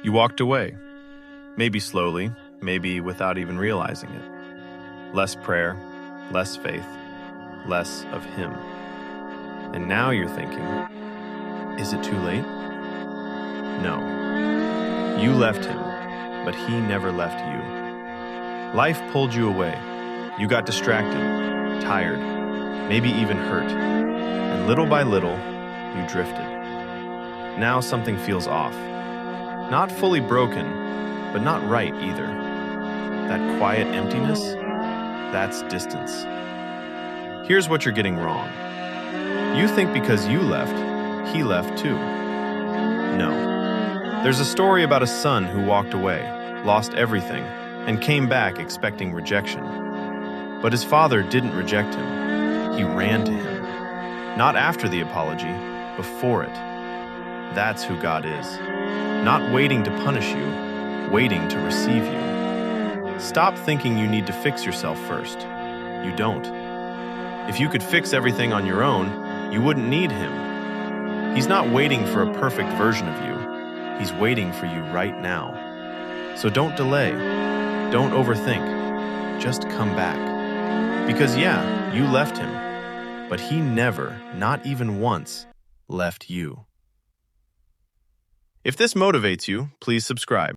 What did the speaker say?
You walked away. Maybe slowly, maybe without even realizing it. Less prayer, less faith, less of Him. And now you're thinking, is it too late? No. You left Him, but He never left you. Life pulled you away. You got distracted, tired, maybe even hurt. And little by little, you drifted. Now something feels off. Not fully broken, but not right either. That quiet emptiness, that's distance. Here's what you're getting wrong. You think because you left, He left too. No. There's a story about a son who walked away, lost everything, and came back expecting rejection. But his father didn't reject him. He ran to him. Not after the apology, before it. That's who God is. Not waiting to punish you, waiting to receive you. Stop thinking you need to fix yourself first. You don't. If you could fix everything on your own, you wouldn't need Him. He's not waiting for a perfect version of you. He's waiting for you right now. So don't delay. Don't overthink. Just come back. Because yeah, you left Him, but He never, not even once, left you. If this motivates you, please subscribe.